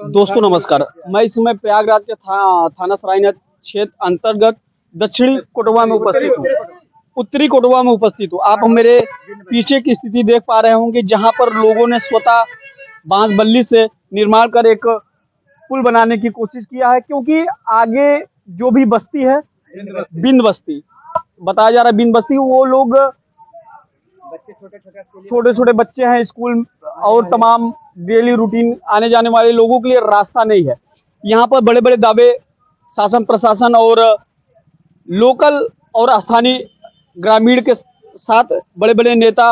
दोस्तों नमस्कार। मैं इस समय प्रयागराज के थाना सरायनगर क्षेत्र अंतर्गत दक्षिणी कोटवा में उपस्थित हूँ, उत्तरी कोटवा में उपस्थित हूँ। आप मेरे पीछे की स्थिति देख पा रहे होंगे, जहाँ पर लोगों ने स्वतः बांस बल्ली से निर्माण कर एक पुल बनाने की कोशिश किया है, क्योंकि आगे जो भी बस्ती है, बिंद बस्ती बताया जा रहा है, बिंद बस्ती, वो लोग छोटे छोटे बच्चे हैं, स्कूल और तमाम डेली रूटीन आने जाने वाले लोगों के लिए रास्ता नहीं है। यहाँ पर बड़े बड़े दावे शासन प्रशासन और लोकल और स्थानीय ग्रामीण के साथ बड़े बड़े नेता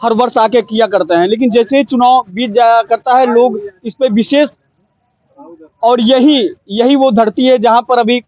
हर वर्ष आके किया करते हैं, लेकिन जैसे ही चुनाव बीत जाया करता है, लोग इस पे विशेष, और यही वो धरती है जहां पर अभी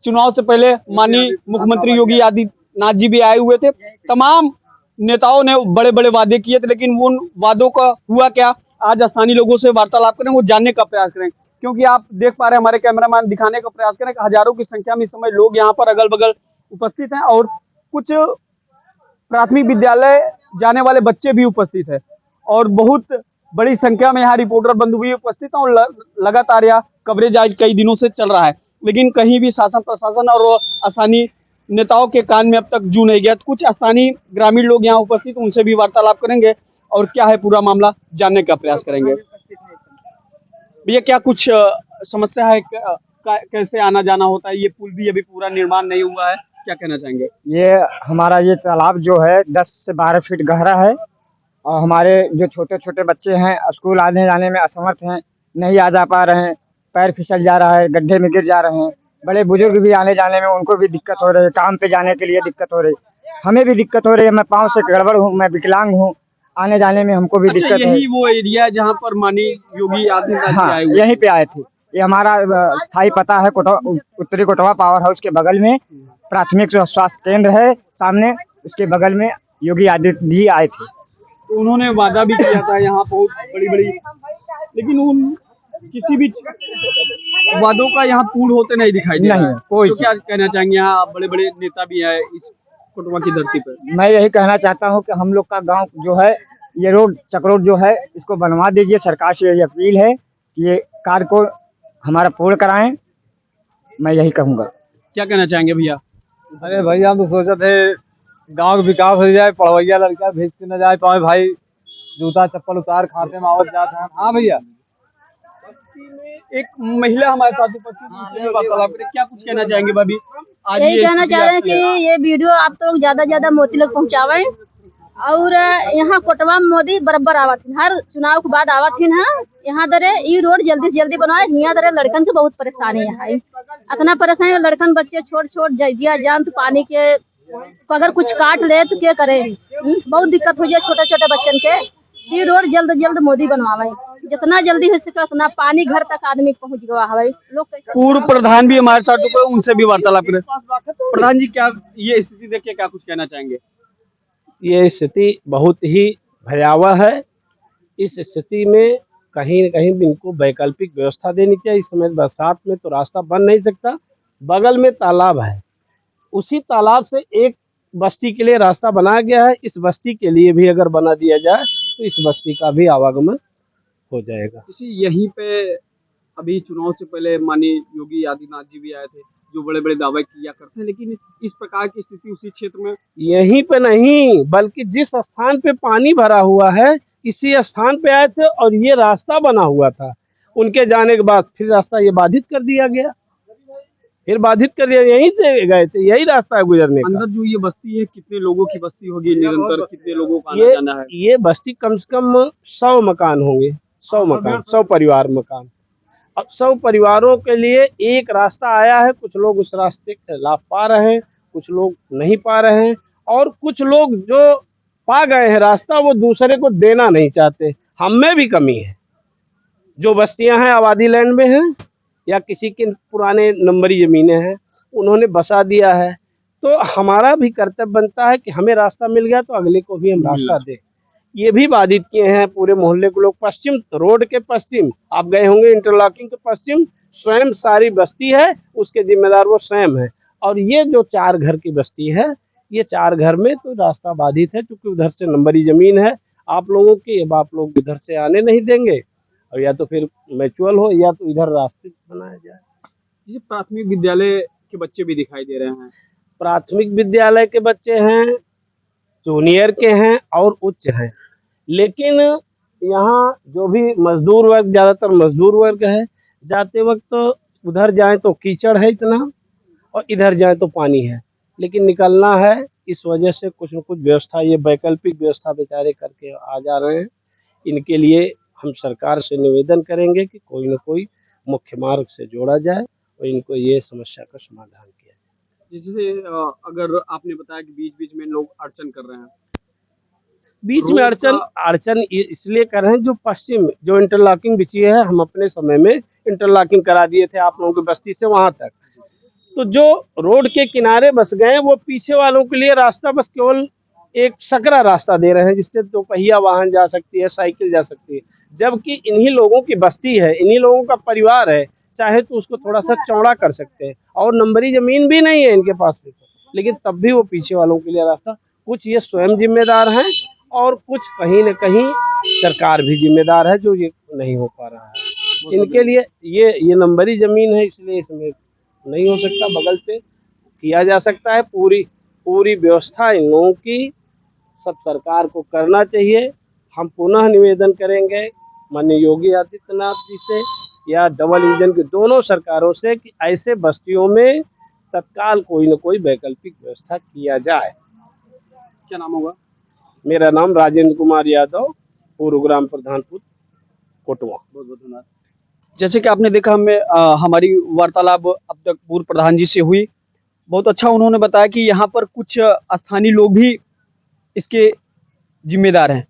चुनाव से पहले माननीय मुख्यमंत्री योगी आदित्यनाथ जी भी आए हुए थे। तमाम नेताओं ने बड़े बड़े वादे किए थे, लेकिन उन वादों का हुआ क्या, आज स्थानीय लोगों से वार्तालाप करें, वो जानने का प्रयास करें। क्योंकि आप देख पा रहे हैं, हमारे कैमरामैन दिखाने का प्रयास करें कि हजारों की संख्या में इस समय लोग यहाँ पर अगल बगल उपस्थित हैं, और कुछ प्राथमिक विद्यालय जाने वाले बच्चे भी उपस्थित है, और बहुत बड़ी संख्या में यहाँ रिपोर्टर बंधु भी उपस्थित हैं, और लगातार यह कवरेज आज कई दिनों से चल रहा है, लेकिन कहीं भी शासन प्रशासन और स्थानीय नेताओं के कान में अब तक जू नहीं गया। कुछ स्थानीय ग्रामीण लोग यहाँ उपस्थित, उनसे भी वार्तालाप करेंगे और क्या है पूरा मामला जानने का प्रयास करेंगे। भैया, क्या कुछ समस्या है, कैसे आना जाना होता है? ये पुल भी अभी पूरा निर्माण नहीं हुआ है, क्या कहना चाहेंगे? ये तालाब जो है 10 से 12 फीट गहरा है, और हमारे जो छोटे छोटे बच्चे हैं स्कूल आने जाने में असमर्थ हैं, नहीं आ जा पा रहे हैं, पैर फिसल जा रहा है, गड्ढे में गिर जा रहे हैं। बड़े बुजुर्ग भी आने जाने में उनको भी दिक्कत हो रही है, काम पे जाने के लिए दिक्कत हो रही है, हमें भी दिक्कत हो रही है। मैं पाँव से गड़बड़ हूँ, मैं विकलांग हूँ, आने जाने में हमको भी दिक्कत है। यही वो एरिया है जहाँ पर माननीय योगी आदित्यनाथ जी आए हुए? यहीं पे आए थे। ये हमारा स्थायी पता है, उत्तरी कोटवा पावर हाउस के बगल में प्राथमिक स्वास्थ्य केंद्र है, सामने उसके बगल में योगी आदित्य जी आए थे। तो उन्होंने वादा भी किया था यहाँ बहुत बड़ी बड़ी, लेकिन उन किसी भी वादों का यहाँ पूर्ण होते नहीं दिखाई दे रहा है। कोई तो क्या कहना चाहेंगे, यहाँ बड़े बड़े नेता भी है इस कोटवा की धरती पर? मैं यही कहना चाहता हूँ कि हम लोग का गांव जो है, ये रोड चक रोड जो है, इसको बनवा दीजिए। सरकार से यही अपील है कि ये कार्य को हमारा पूर्ण कराएं, मैं यही कहूँगा। क्या कहना चाहेंगे भैया? अरे भैया, हम तो सोचे थे गांव का विकास हो जाए, पढ़वैया लड़का भेज के न जाए पाए भाई, जूता चप्पल उतार खाते में आवत जाते हैं। हाँ भैया, एक महिला हमारे साथ उपस्थित है, वार्तालाप करें। क्या कुछ कहना चाहेंगे भाभी? यही कहना चाह रहे हैं कि ये वीडियो आप तो ज्यादा मोदी लोग पहुँचावे, और यहाँ कोटवा में मोदी बराबर आवत, हर चुनाव के बाद आवत है। यहाँ दरे ये रोड जल्दी से जल्दी बनवाए। यहाँ दरे लड़कन से बहुत परेशानी है, इतना परेशानी है। लड़कन बच्चे छोट जजिया जान तो पानी के अगर कुछ काट ले तो क्या करे, बहुत दिक्कत हो जाए छोटे छोटे बच्चन के। ये रोड जल्द मोदी बनवावे, जितना जल्दी हो सके उतना। पानी घर तक आदमी पहुँच गया है लोग। पूर्व प्रधान भी हमारे साथ, उनसे भी वार्तालाप करें। प्रधान जी, क्या ये स्थिति देख के क्या कुछ कहना चाहेंगे? ये स्थिति बहुत ही भयावह है। इस स्थिति में कहीं न कहीं इनको वैकल्पिक व्यवस्था देनी चाहिए। इस समय बरसात में तो रास्ता बन नहीं सकता, बगल में तालाब है, उसी तालाब से एक बस्ती के लिए रास्ता बनाया गया है। इस बस्ती के लिए भी अगर बना दिया जाए तो इस बस्ती का भी आवागमन हो जाएगा। यहीं पे अभी चुनाव से पहले माननीय योगी आदित्यनाथ जी भी आए थे, जो बड़े बड़े दावे किया करते हैं, लेकिन इस प्रकार की स्थिति उसी क्षेत्र में यहीं पे नहीं, बल्कि जिस स्थान पे पानी भरा हुआ है इसी स्थान पे आए थे, और ये रास्ता बना हुआ था। उनके जाने के बाद फिर रास्ता ये बाधित कर दिया गया, फिर बाधित कर दिया। यहीं से गए थे, यही रास्ता है गुजरने का। अंदर जो ये बस्ती है, कितने लोगों की बस्ती होगी निरंतर? कितने लोगों का आना जाना है? ये बस्ती कम से कम 100 मकान होंगे, 100 मकान, 100 परिवार मकान। अब 100 परिवारों के लिए एक रास्ता आया है। कुछ लोग उस रास्ते का लाभ पा रहे हैं, कुछ लोग नहीं पा रहे हैं, और कुछ लोग जो पा गए हैं रास्ता, वो दूसरे को देना नहीं चाहते। हम में भी कमी है। जो बस्तियां हैं आबादी लैंड में हैं या किसी के पुराने नंबरी ज़मीनें हैं, उन्होंने बसा दिया है, तो हमारा भी कर्तव्य बनता है कि हमें रास्ता मिल गया तो अगले को भी हम रास्ता दें। ये भी बाधित किए हैं पूरे मोहल्ले को लोग। पश्चिम रोड के पश्चिम आप गए होंगे, इंटरलॉकिंग के पश्चिम स्वयं सारी बस्ती है, उसके जिम्मेदार वो स्वयं है। और ये जो 4 घर की बस्ती है, ये 4 घर में तो रास्ता बाधित है, क्योंकि उधर से नंबरी ज़मीन है। आप लोगों की। अब आप लोग इधर से आने नहीं देंगे, और या तो फिर म्यूचुअल हो या तो इधर रास्ते बनाया जाए। जी, प्राथमिक विद्यालय के बच्चे भी दिखाई दे रहे हैं। प्राथमिक विद्यालय के बच्चे हैं, जूनियर के हैं और उच्च हैं, लेकिन यहाँ जो भी मजदूर वर्ग, ज़्यादातर मजदूर वर्ग है, जाते वक्त उधर जाएं तो कीचड़ है इतना, और इधर जाएं तो पानी है, लेकिन निकलना है। इस वजह से कुछ न कुछ व्यवस्था, ये वैकल्पिक व्यवस्था बेचारे करके आ जा रहे हैं। इनके लिए हम सरकार से निवेदन करेंगे कि कोई न कोई मुख्य मार्ग से जोड़ा जाए और इनको ये समस्या का समाधान किया जाए। जैसे अगर आपने बताया कि बीच-बीच में लोग अड़चन कर रहे हैं। बीच में रोड अड़चन का अड़चन इसलिए कर रहे हैं, जो पश्चिम में जो इंटरलॉकिंग बिछी है, हम अपने समय में इंटरलॉकिंग करा दिए थे आप लोगों की बस्ती से वहां तक। तो जो रोड के किनारे बस गए, वो पीछे वालों के लिए रास्ता बस केवल एक सकरा रास्ता दे रहे हैं, जिससे दो पहिया वाहन जा सकती है, साइकिल जा सकती है। जबकि इन्हीं लोगों की बस्ती है, इन्हीं लोगों का परिवार है, चाहे तो उसको थोड़ा सा चौड़ा कर सकते हैं, और नंबरी जमीन भी नहीं है इनके पास में, लेकिन तब भी वो पीछे वालों के लिए रास्ता, कुछ ये स्वयं जिम्मेदार हैं और कुछ कहीं न कहीं सरकार भी जिम्मेदार है, जो ये नहीं हो पा रहा है। इनके लिए ये नंबरी जमीन है, इसलिए इसमें नहीं हो सकता। बगल से किया जा सकता है, पूरी पूरी व्यवस्था इन लोगों की सब सरकार को करना चाहिए। हम पुनः निवेदन करेंगे माननीय योगी आदित्यनाथ जी से या डबल इंजन की दोनों सरकारों से कि ऐसे बस्तियों में तत्काल कोई न कोई वैकल्पिक व्यवस्था किया जाए। क्या नाम होगा? मेरा नाम राजेंद्र कुमार यादव, पूर्व ग्राम प्रधान कोटवा। बहुत बहुत धन्यवाद। जैसे कि आपने देखा, हमारी वार्तालाप अब तक पूर्व प्रधान जी से हुई। बहुत अच्छा उन्होंने बताया कि यहाँ पर कुछ स्थानीय लोग भी इसके जिम्मेदार हैं।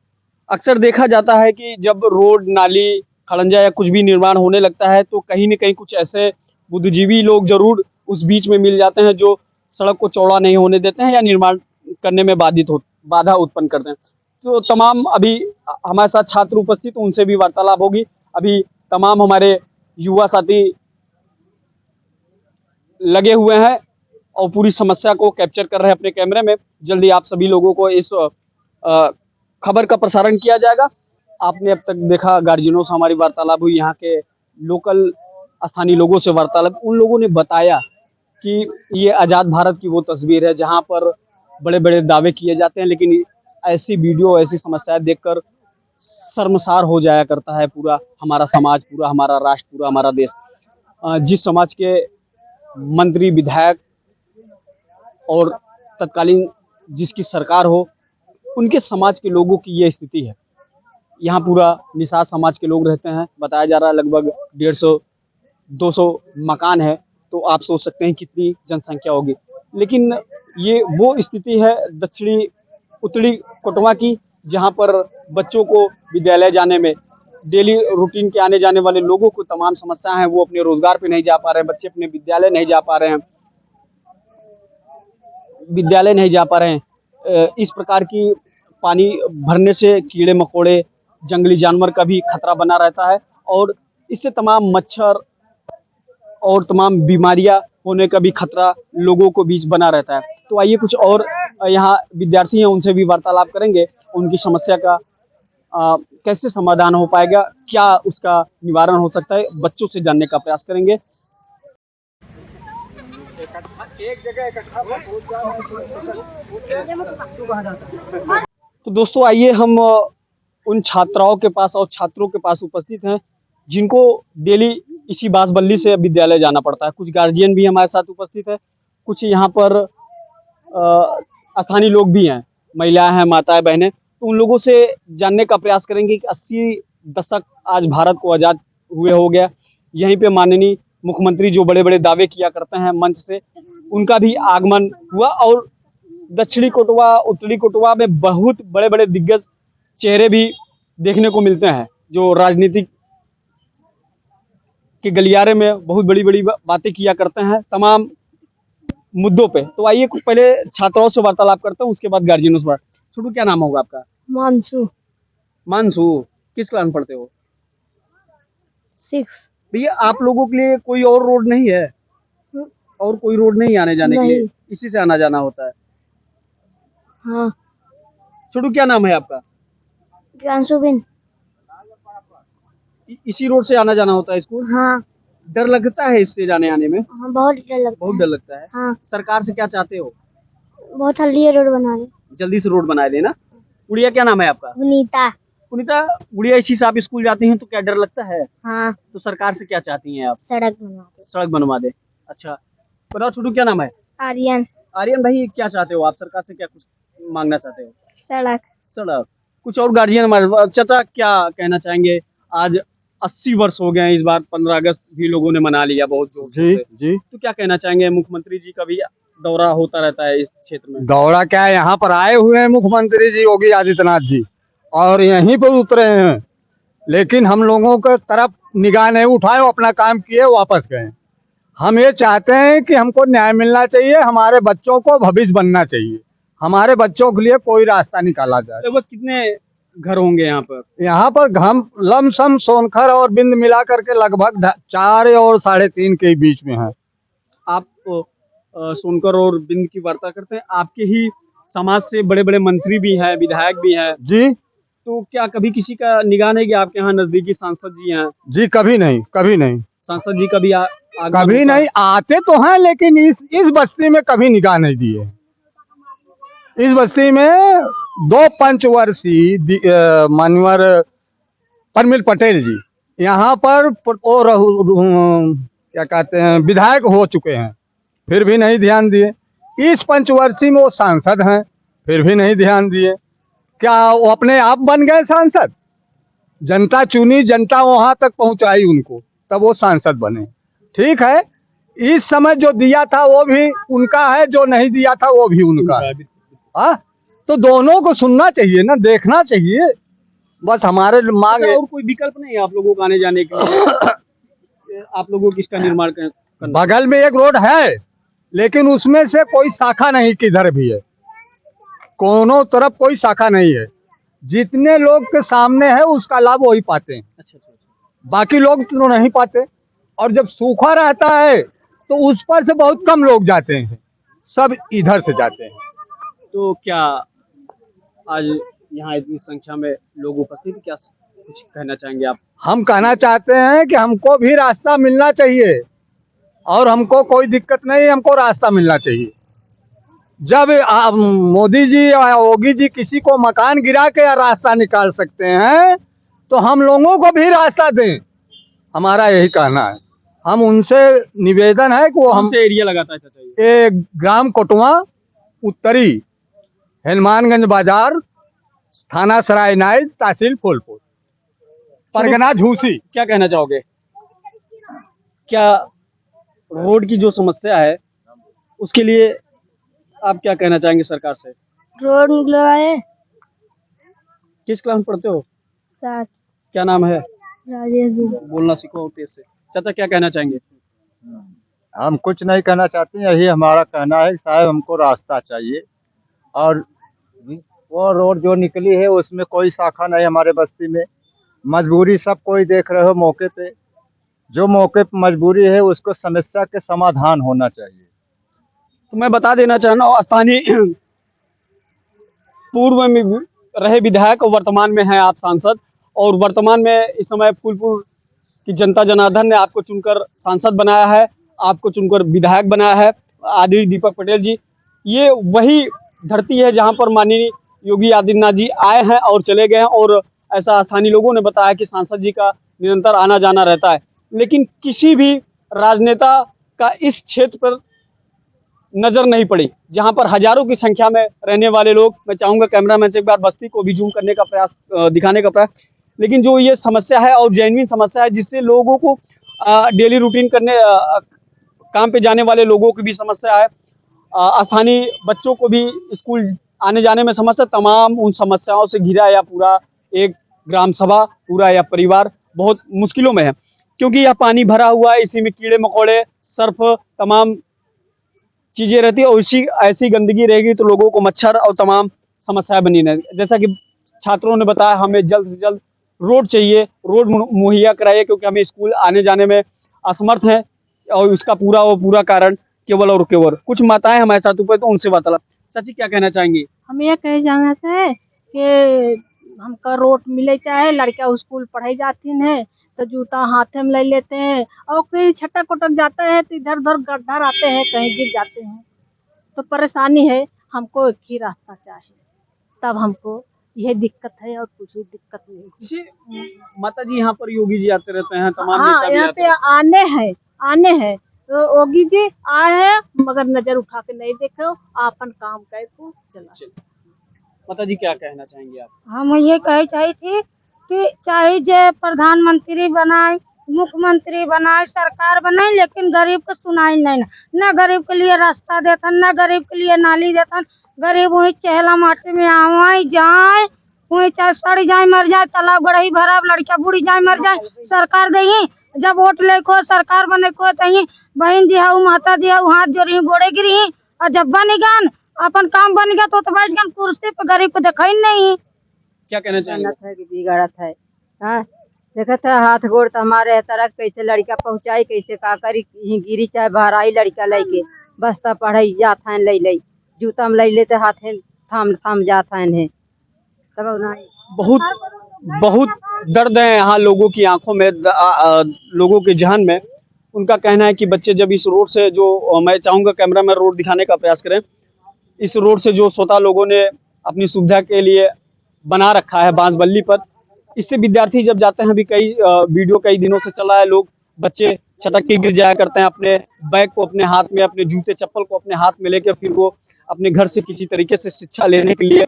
अक्सर देखा जाता है कि जब रोड, नाली, खड़ंजा या कुछ भी निर्माण होने लगता है, तो कहीं न कहीं कुछ ऐसे बुद्धिजीवी लोग ज़रूर उस बीच में मिल जाते हैं, जो सड़क को चौड़ा नहीं होने देते हैं या निर्माण करने में बाधा उत्पन्न करते हैं। तो तमाम अभी हमारे साथ छात्र उपस्थित, उनसे भी वार्तालाप होगी। अभी तमाम हमारे युवा साथी लगे हुए हैं और पूरी समस्या को कैप्चर कर रहे हैं अपने कैमरे में। जल्दी आप सभी लोगों को इस खबर का प्रसारण किया जाएगा। आपने अब तक देखा, गार्जियनों से हमारी वार्तालाप हुई, यहाँ के लोकल स्थानीय लोगों से वार्तालाप। उन लोगों ने बताया कि ये आज़ाद भारत की वो तस्वीर है जहाँ पर बड़े-बड़े दावे किए जाते हैं, लेकिन ऐसी वीडियो, ऐसी समस्याएं देखकर शर्मसार हो जाया करता है पूरा हमारा समाज, पूरा हमारा राष्ट्र, पूरा हमारा देश। जिस समाज के मंत्री, विधायक और तत्कालीन जिसकी सरकार हो, उनके समाज के लोगों की ये स्थिति है। यहाँ पूरा निषाद समाज के लोग रहते हैं। बताया जा रहा है लगभग 150-200 मकान है, तो आप सोच सकते हैं कितनी जनसंख्या होगी। लेकिन ये वो स्थिति है दक्षिणी उत्तरी कोटवा की, जहाँ पर बच्चों को विद्यालय जाने में, डेली रूटीन के आने जाने वाले लोगों को तमाम समस्याएं हैं। वो अपने रोजगार पे नहीं जा पा रहे हैं, बच्चे अपने विद्यालय नहीं जा पा रहे हैं, इस प्रकार की पानी भरने से कीड़े मकोड़े, जंगली जानवर का भी खतरा बना रहता है, और इससे तमाम मच्छर और तमाम बीमारियां होने का भी खतरा लोगों को बीच बना रहता है। तो आइए कुछ और यहाँ विद्यार्थी हैं, उनसे भी वार्तालाप करेंगे। उनकी समस्या का कैसे समाधान हो पाएगा, क्या उसका निवारण हो सकता है, बच्चों से जानने का प्रयास करेंगे। तो दोस्तों, आइए हम उन छात्राओं के पास और छात्रों के पास उपस्थित हैं जिनको डेली इसी बांसबल्ली से विद्यालय जाना पड़ता है। कुछ गार्जियन भी हमारे साथ उपस्थित है, कुछ यहाँ पर स्थानीय लोग भी हैं, महिलाएं हैं, माताएं, बहनें। तो उन लोगों से जानने का प्रयास करेंगे कि 80 दशक आज भारत को आज़ाद हुए हो गया। यहीं पे माननीय मुख्यमंत्री जो बड़े-बड़े दावे किया करते हैं मंच से, उनका भी आगमन हुआ, और दक्षिणी कोटवा, उत्तरी कोटवा में बहुत बड़े-बड़े दिग्गज चेहरे भी देखने को मिलते हैं, जो राजनीतिक के गलियारे में बहुत बड़ी-बड़ी बातें किया करते हैं तमाम मुद्दों पे। तो आइए पहले छात्राओं से वार्तालाप करते हैं, उसके बाद गार्जियनों से बात। छोटू, क्या नाम होगा आपका? मानसू। मानसू, किस क्लास में पढ़ते हो? 6। भैया, आप लोगों के लिए कोई और रोड नहीं है? और कोई रोड नहीं आने जाने के लिए? नहीं। इसी से आना जाना होता है? हाँ। छोटू, क्या नाम है आपका? जानसुबिन। इसी रोड से आना जाना होता है स्कूल? हाँ डर लगता है इससे जाने आने में? हाँ, बहुत डर लगता बहुत है। डर लगता है। हाँ, सरकार से क्या चाहते हो? बहुत जल्दी ये रोड बना दे। जल्दी से रोड बनाए देना। गुड़िया क्या नाम है आपका? वनीता। पुनीता, गुड़िया इसी से आप स्कूल जाती हैं तो क्या डर लगता है? हाँ, तो सरकार से क्या चाहती हैं आप? सड़क बना दे। सड़क बनवा दे। अच्छा, बताओ छोटू क्या नाम है? आर्यन। आर्यन भाई क्या चाहते हो आप? सरकार से क्या कुछ मांगना चाहते हो? सड़क। सड़क। कुछ और गार्जियन हमारे चाचा क्या कहना चाहेंगे? आज 80 वर्ष हो गए हैं, इस बार 15 अगस्त भी लोगों ने मना लिया बहुत जोर जी से। जी। तो क्या कहना चाहेंगे? मुख्यमंत्री जी का भी दौरा होता रहता है इस क्षेत्र में। दौरा क्या है, यहाँ पर आए हुए हैं मुख्यमंत्री जी योगी आदित्यनाथ जी और यहीं पर उतरे हैं, लेकिन हम लोगों के तरफ निगाह नहीं उठाए, वो अपना काम किए वापस गए। हम ये चाहते हैं कि हमको न्याय मिलना चाहिए, हमारे बच्चों को भविष्य बनना चाहिए, हमारे बच्चों के लिए कोई रास्ता निकाला जाए। लगभग कितने घर होंगे यहाँ पर? यहाँ पर हम लमसम सोनखर और बिंद मिला करके लगभग 4 और 3.5 के बीच में है। आप सोनकर और बिंद की वार्ता करते हैं, आपके ही समाज से बड़े बड़े मंत्री भी हैं, विधायक भी हैं, जी तो क्या कभी किसी का निगाह नहीं कि आपके यहाँ नजदीकी सांसद जी हैं? जी, कभी नहीं, कभी नहीं, सांसद जी कभी आगमन कभी होता? नहीं आते तो हैं, लेकिन इस बस्ती में कभी निगाह नहीं दिए। इस बस्ती में 2 पंचवर्षीय मानवर प्रमिल पटेल जी यहाँ पर क्या कहते हैं विधायक हो चुके हैं, फिर भी नहीं ध्यान दिए। इस पंचवर्षीय में वो सांसद हैं, फिर भी नहीं ध्यान दिए। क्या वो अपने आप बन गए सांसद? जनता चुनी, जनता वहां तक पहुंचाई उनको, तब वो सांसद बने। ठीक है, इस समय जो दिया था वो भी उनका है, जो नहीं दिया था वो भी उनका है। हाँ, तो दोनों को सुनना चाहिए ना, देखना चाहिए। बस हमारे मांग अच्छा, और कोई विकल्प नहीं है आप लोगों को आने जाने के लिए? आप लोगों को इसका निर्माण करना? बगल में एक रोड है, लेकिन उसमें से कोई शाखा नहीं, किधर भी है, दोनों तरफ कोई शाखा नहीं है। जितने लोग के सामने है उसका लाभ वही पाते हैं, अच्छा, बाकी लोग तो नहीं पाते। और जब सूखा रहता है तो उस पर से बहुत कम लोग जाते हैं, सब इधर से जाते हैं। तो क्या आज यहाँ इतनी संख्या में लोग उपस्थित हैं, क्या कुछ कहना चाहेंगे आप? हम कहना चाहते हैं कि हमको भी रास्ता मिलना चाहिए, और हमको कोई दिक्कत नहीं, हमको रास्ता मिलना चाहिए। जब मोदी जी या योगी जी किसी को मकान गिरा के रास्ता निकाल सकते हैं, तो हम लोगों को भी रास्ता दें, हमारा यही कहना है। हम उनसे निवेदन है कि वो कौन हम से एरिया लगाता है चाचा? ये ग्राम कोटवा, उत्तरी हनुमानगंज बाजार, थाना सराय नाइल, तहसील फूलपुर, परगना झूसी। क्या कहना चाहोगे? क्या रोड की जो समस्या है उसके लिए आप क्या कहना चाहेंगे सरकार से? रोड निकला है। किस क्लास में पढ़ते हो? साथ क्या नाम है? राजेश जी। बोलना सीखो और तेज से। चाचा क्या कहना चाहेंगे? हम कुछ नहीं कहना चाहते, यही हमारा कहना है साहब, हमको रास्ता चाहिए। और वो रोड जो निकली है उसमें कोई शाखा नहीं हमारे बस्ती में। मजबूरी सब कोई देख रहे हो मौके पे, जो मौके पे मजबूरी है उसको समस्या के समाधान होना चाहिए। तो मैं बता देना चाह रहा हूँ, स्थानीय पूर्व में रहे विधायक और वर्तमान में हैं आप सांसद, और वर्तमान में इस समय फूलपुर की जनता जनार्दन ने आपको चुनकर सांसद बनाया है, आपको चुनकर विधायक बनाया है, आदरणीय दीपक पटेल जी। ये वही धरती है जहां पर माननीय योगी आदित्यनाथ जी आए हैं और चले गए हैं, और ऐसा स्थानीय लोगों ने बताया कि सांसद जी का निरंतर आना जाना रहता है, लेकिन किसी भी राजनेता का इस क्षेत्र पर नजर नहीं पड़ी, जहां पर हजारों की संख्या में रहने वाले लोग। मैं चाहूंगा कैमरामैन से एक बार बस्ती को भी जूम करने का प्रयास, दिखाने का प्रयास। लेकिन जो ये समस्या है और जेन्युइन समस्या है, जिससे लोगों को डेली रूटीन करने काम पे जाने वाले लोगों की भी समस्या है, स्थानीय बच्चों को भी स्कूल आने जाने में समस्या, तमाम उन समस्याओं से घिरा या पूरा एक ग्राम सभा, पूरा यह परिवार बहुत मुश्किलों में है, क्योंकि यह पानी भरा हुआ है, इसी में कीड़े मकोड़े, सर्फ, तमाम चीजें रहती है, और इसी ऐसी गंदगी रहेगी तो लोगों को मच्छर और तमाम समस्याएं बनी रहेगी। जैसा कि छात्रों ने बताया, हमें जल्द से जल्द रोड चाहिए, रोड मुहैया कराइए, क्योंकि हमें स्कूल आने जाने में असमर्थ हैं, और उसका पूरा कारण केवल और केवल कुछ माताएं हमारे साथ ऊपर, तो उनसे वार्तालाप। चाची क्या कहना चाहेंगी? हम ये कह जाना है कि हमका रोट मिले चाहे लड़का स्कूल पढ़े जाती है तो जूता हाथे में ले लेते हैं और कहीं छटक उटक जाते हैं तो इधर उधर गड्ढा रहते हैं कहीं गिर जाते हैं तो परेशानी है। हमको एक ही रास्ता चाहिए, तब हमको यह दिक्कत है और कुछ भी दिक्कत नहीं है। जी माता जी, यहाँ पर योगी जी आते रहते हैं, तमाम हाँ, नेता भी यहाँ आते पे हैं। आने हैं तो योगी जी आए हैं मगर नजर उठा के नहीं देखो, आपन काम कर को चला। माता जी क्या कहना चाहेंगे आप? हम ये कहे चाहे थी कि चाहे जे प्रधानमंत्री बनाए, मुख्यमंत्री बनाए, सरकार बनाए, लेकिन गरीब को सुनाई नहीं ना गरीब के लिए रास्ता देता, ना गरीब के लिए नाली देता। गरीब वही चहला माटी में आवाई जाए, वही चाहे सड़ जाए मर जाए, तालाब गढ़ी भरा लड़का बूढ़ी जाए मर जाए, सरकार दही जब वोट ले को सरकार बने को तही बहन दिया माता दिया हाथ जोड़ी गोड़े गिरी और जब बन गन अपन काम बन गया तो बैठ गन कुर्सी पे, गरीब को देखा ही नहीं। क्या कहना चाहेंगे? बिगड़त है हाँ, देखा था हाथ गोड़ तो हमारे तरह कैसे लड़का पहुँचाई, कैसे का करी गिरी चाहे बहराई लड़का लेके बस्ता पढ़ाई जात है ले जूता में ले लेते हाथे थाम थाम जात है तब नहीं। बहुत दर्द है यहाँ लोगों की आंखों में, लोगों के जहन में। उनका कहना है कि बच्चे जब इस रोड से जो, मैं चाहूँगा कैमरा में रोड दिखाने का प्रयास करें, इस रोड से जो स्वतः लोगों ने अपनी सुविधा के लिए बना रखा है बांसबल्ली पर, इससे विद्यार्थी जब जाते हैं, अभी कई वीडियो कई दिनों से चला है, लोग बच्चे छटक के गिर जाया करते हैं, अपने बैग को अपने हाथ में, अपने जूते चप्पल को अपने हाथ में लेकर फिर वो अपने घर से किसी तरीके से शिक्षा लेने के लिए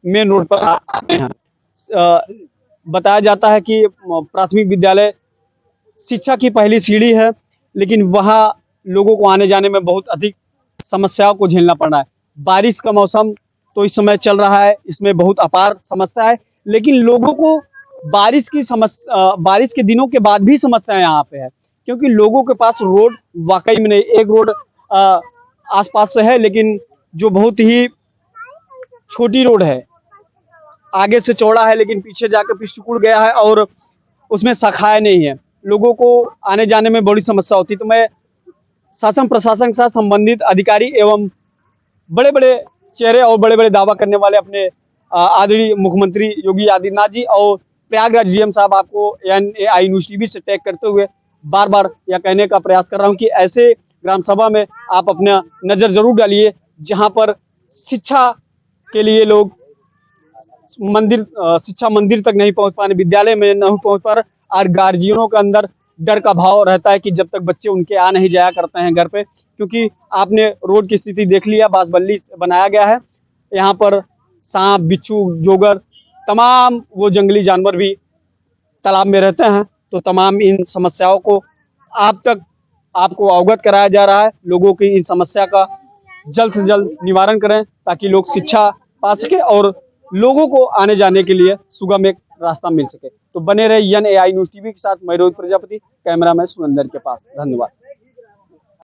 मेन रोड पर आते हैं। बताया जाता है कि प्राथमिक विद्यालय शिक्षा की पहली सीढ़ी है, लेकिन वहाँ लोगों को आने जाने में बहुत अधिक समस्याओं को झेलना पड़ रहा है। बारिश का मौसम तो इस समय चल रहा है, इसमें बहुत अपार समस्या है, लेकिन लोगों को बारिश के दिनों के बाद भी समस्या यहाँ पे है, क्योंकि लोगों के पास रोड वाकई में नहीं। एक रोड आसपास से है, लेकिन जो बहुत ही छोटी रोड है, आगे से चौड़ा है लेकिन पीछे जाकर फिर सिकुड़ गया है और उसमें शाखाएं नहीं है। लोगों को आने जाने में बड़ी समस्या होती है। तो मैं शासन प्रशासन के साथ संबंधित अधिकारी एवं बड़े बड़े चेहरे और बड़े बड़े दावा करने वाले अपने आदरणीय मुख्यमंत्री योगी आदित्यनाथ जी और प्रयागराज डीएम साहब आपको NAI न्यूज़ टीवी से टैग करते हुए बार बार यह कहने का प्रयास कर रहा हूं कि ऐसे ग्राम सभा में आप अपना नज़र जरूर डालिए, जहां पर शिक्षा के लिए लोग शिक्षा मंदिर तक नहीं पहुंच पा रहे, विद्यालय में नहीं पहुंच पा रहे, और गार्जियनों के अंदर डर का भाव रहता है कि जब तक बच्चे उनके आ नहीं जाया करते हैं घर पे, क्योंकि आपने रोड की स्थिति देख लिया, बांसबल्ली बनाया गया है, यहाँ पर सांप बिच्छू जोगर तमाम वो जंगली जानवर भी तालाब में रहते हैं। तो तमाम इन समस्याओं को आपको अवगत कराया जा रहा है। लोगों की इस समस्या का जल्द से जल्द निवारण करें ताकि लोग शिक्षा पा सके और लोगों को आने जाने के लिए सुगम एक रास्ता मिल सके। तो बने रहे NAI न्यूज़ टीवी के साथ। मैं रोहित प्रजापति, कैमरा मैन सुरेंद्र के पास। धन्यवाद।